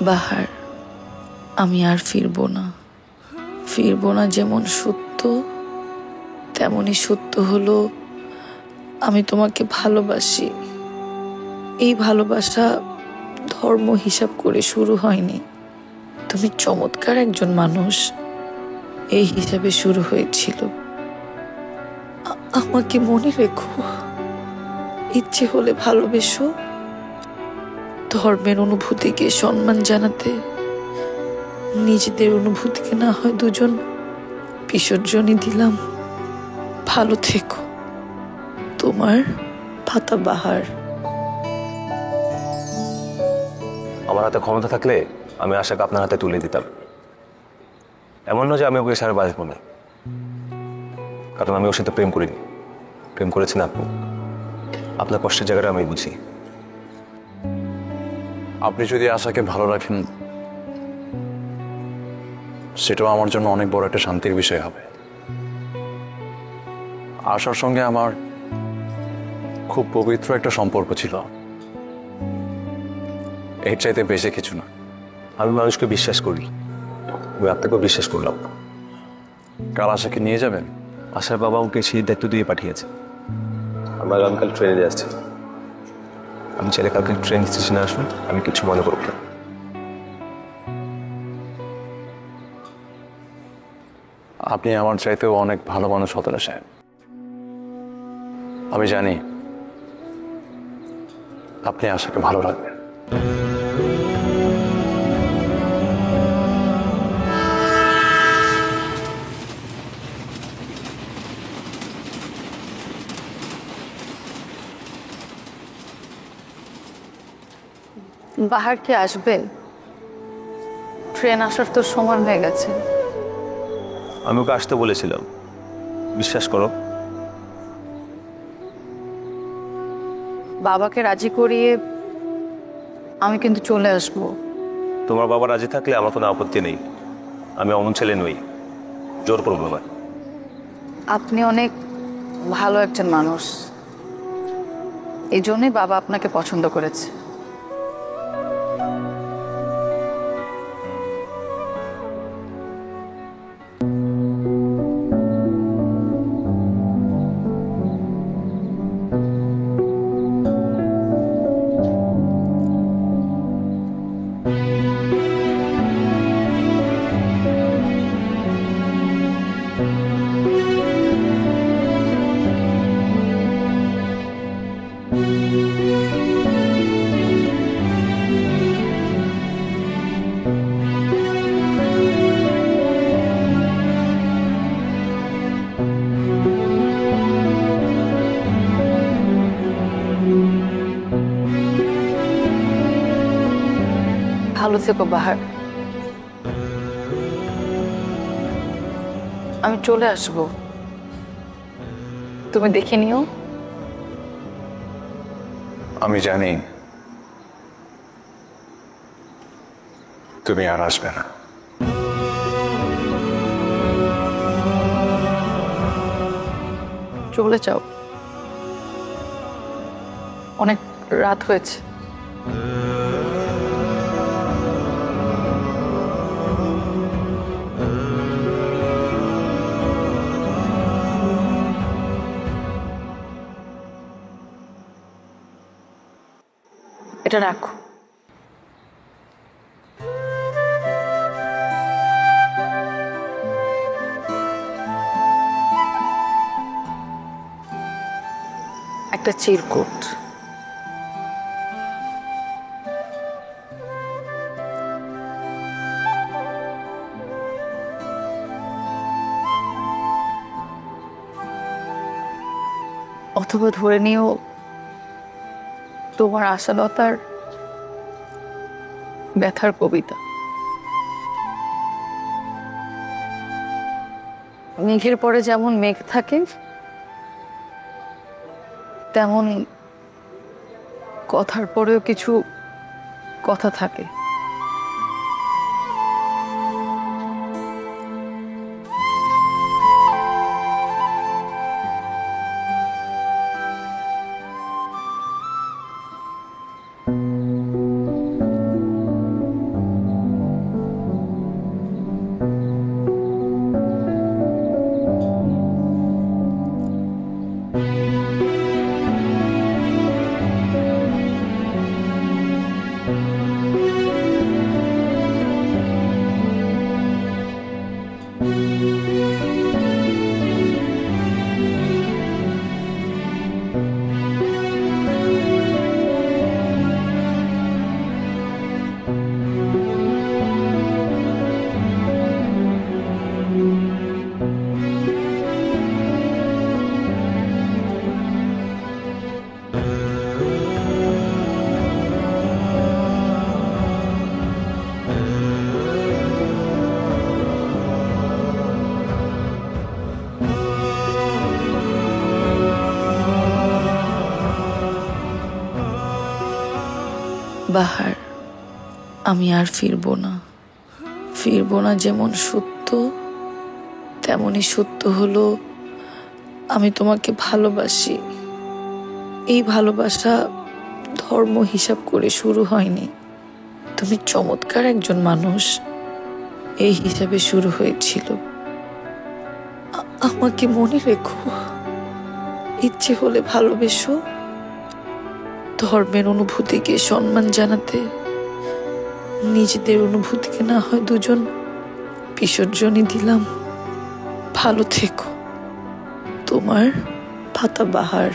বাহার, আমি আর ফিরবো না যেমন সত্য, তেমনই সত্য হলো আমি তোমাকে ভালোবাসি। এই ভালোবাসা ধর্ম হিসাব করে শুরু হয়নি, তুমি চমৎকার একজন মানুষ এই হিসাবে শুরু হয়েছিল। আমাকে মনে রেখো, ইচ্ছে হলে ভালোবেসো, ধর্মের অনুভূতিকে সম্মান জানাতে নিজেদের অনুভূতিকে না হয় দুজন বিসর্জনই দিলাম। ভালো থেকো, তোমার পাতা বাহার। আমার হাতে ক্ষমতা থাকলে আমি আশাকে আপনার হাতে তুলে দিতাম। এমন নয় যে আমি ওকে সারা বাঁচবো না, কারণ আমি ওর সাথে প্রেম করিনি, প্রেম করেছেন আপনি। আপনার কষ্টের জায়গাটা আমি বুঝি। আপনি যদি আশাকে ভালো রাখেন সেটাও আমার জন্য অনেক বড় একটা শান্তির বিষয় হবে। আশার সঙ্গে আমার খুব পবিত্র একটা সম্পর্ক ছিল, এর চাইতে বেশি কিছু না। আমি মানুষকে বিশ্বাস করি, আমি আপনাকেও বিশ্বাস করলাম। কাল আশাকে নিয়ে যাবেন? আশার বাবা ওকে সেই দায়িত্ব দিয়ে পাঠিয়েছে। আমরা আগামীকাল ট্রেনে যাচ্ছি। আমি চাইলে কালকে ট্রেন স্টেশনে আসুন, আমি কিছু মনে করব না। আপনি আমার চাইতেও অনেক ভালো মানুষ হতেন সাহেব। আমি জানি আপনি আশাকে ভালো রাখবেন। বাহার কি আসবে? ট্রেন আসার তো সময় হয়ে গেছে। আমি ওকে আসতে বলেছিলাম, বিশ্বাস করো। বাবাকে রাজি করিয়ে আমি কিন্তু চলে আসব। তোমার বাবা রাজি থাকলে আমার কোনো আপত্তি নেই, আমি অমন ছেলে নই, জোর করবো না। আপনি অনেক ভালো একজন মানুষ, এই জন্যই বাবা আপনাকে পছন্দ করেছে। ভালো থেকো বাহার, আমি চলে আসব, তুমি দেখে নিও। আমি জানি তুমি আর আসবে না। চলে যাও, অনেক রাত হয়েছে। এটা রাখো। একটা চিরকুট। অথবা ধরে নিও তোমার আশালতার ব্যথার কবিতা। মেঘের পরে যেমন মেঘ থাকে, তেমন কথার পরেও কিছু কথা থাকে। আমি আর ফিরবো না যেমন সত্য, তেমনই সত্য হলো আমি তোমাকে ভালোবাসি। এই ভালোবাসা ধর্ম হিসাব করে শুরু হয়নি। তুমি চমৎকার একজন মানুষ, এই হিসাবে শুরু হয়েছিল। আমাকে মনে রেখো, ইচ্ছে হলে ভালোবেসো, ধর্মের অনুভূতিকে সম্মান জানাতে নিজেদের অনুভূতিকে না হয় দুজন বিসর্জনই দিলাম। ভালো থেকো, তোমার পাতাবাহার।